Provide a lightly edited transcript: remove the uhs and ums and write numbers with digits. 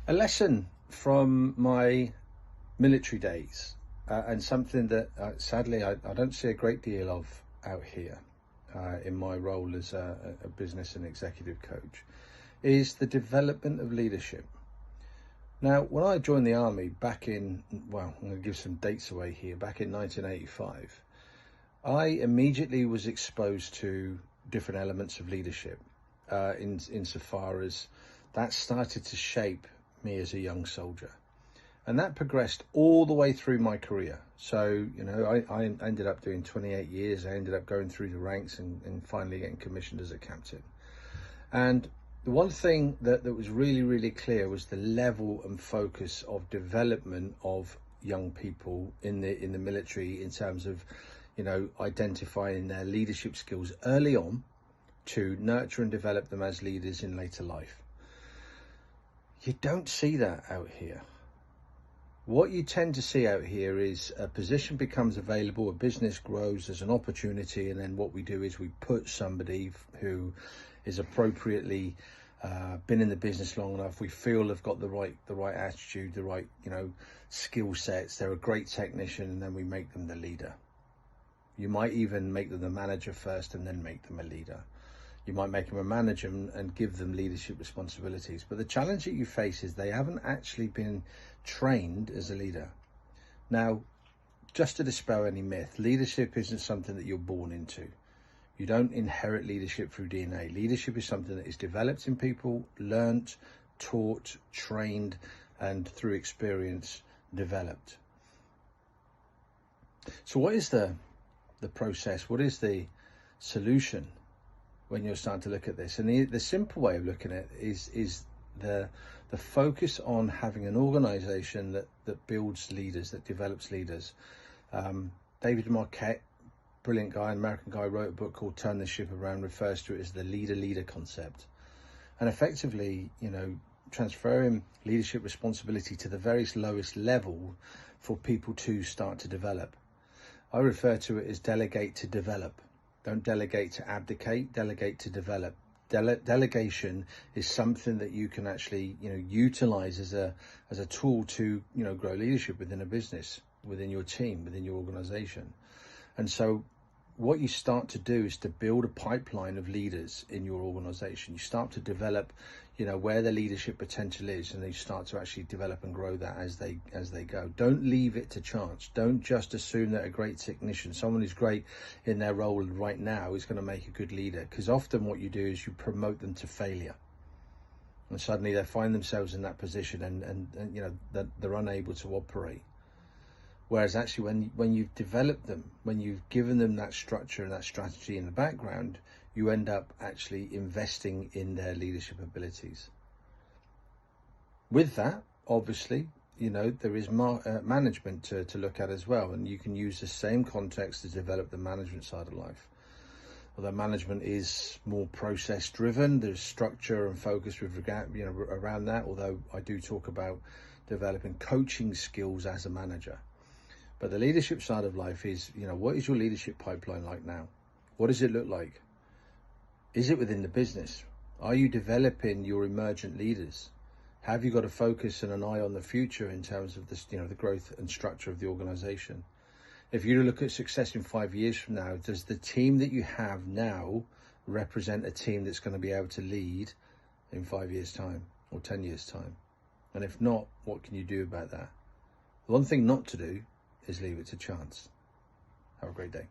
A lesson from my military days, and something that sadly I don't see a great deal of out here in my role as a business and executive coach, is the development of leadership. Now, when I joined the army back in, well, I'm going to give some dates away here, back in 1985, I immediately was exposed to different elements of leadership insofar as that started to shape me as a young soldier. And that progressed all the way through my career. So, I ended up doing 28 years. I ended up going through the ranks and finally getting commissioned as a captain. And the one thing that was really, really clear was the level and focus of development of young people in the military in terms of, identifying their leadership skills early on to nurture and develop them as leaders in later life. You don't see that out here. What you tend to see out here is a position becomes available, a business grows as an opportunity, and then what we do is we put somebody who is appropriately been in the business long enough, we feel they've got the right attitude, the right skill sets, they're a great technician, and then we make them the leader. You might even make them the manager first and then make them a leader. You might make them a manager and give them leadership responsibilities. But the challenge that you face is they haven't actually been trained as a leader. Now, just to dispel any myth, leadership isn't something that you're born into. You don't inherit leadership through DNA. Leadership is something that is developed in people, learnt, taught, trained, and through experience developed. So what is the process? What is the solution when you're starting to look at this? And the simple way of looking at it is the focus on having an organization that builds leaders, that develops leaders. David Marquette, brilliant guy, an American guy, wrote a book called Turn the Ship Around, refers to it as the leader concept. And effectively, transferring leadership responsibility to the very lowest level for people to start to develop. I refer to it as delegate to develop. Don't delegate to abdicate, delegate to develop. Delegation is something that you can actually, utilize as a tool to, grow leadership within a business, within your team, within your organization. And so what you start to do is to build a pipeline of leaders in your organization. You start to develop, where the leadership potential is, and you start to actually develop and grow that as they go. Don't leave it to chance. Don't just assume that a great technician, someone who's great in their role right now, is going to make a good leader, because often what you do is you promote them to failure. And suddenly they find themselves in that position and they're unable to operate. Whereas actually when you've developed them, when you've given them that structure and that strategy in the background, you end up actually investing in their leadership abilities. With that, obviously, there is management to look at as well. And you can use the same context to develop the management side of life. Although management is more process driven, there's structure and focus with regard, around that. Although I do talk about developing coaching skills as a manager. But the leadership side of life is, what is your leadership pipeline like now? What does it look like? Is it within the business? Are you developing your emergent leaders? Have you got a focus and an eye on the future in terms of this, the growth and structure of the organization? If you look at success in 5 years from now, does the team that you have now represent a team that's going to be able to lead in 5 years' time or 10 years' time? And if not, what can you do about that? The one thing not to do is leave it to chance. Have a great day.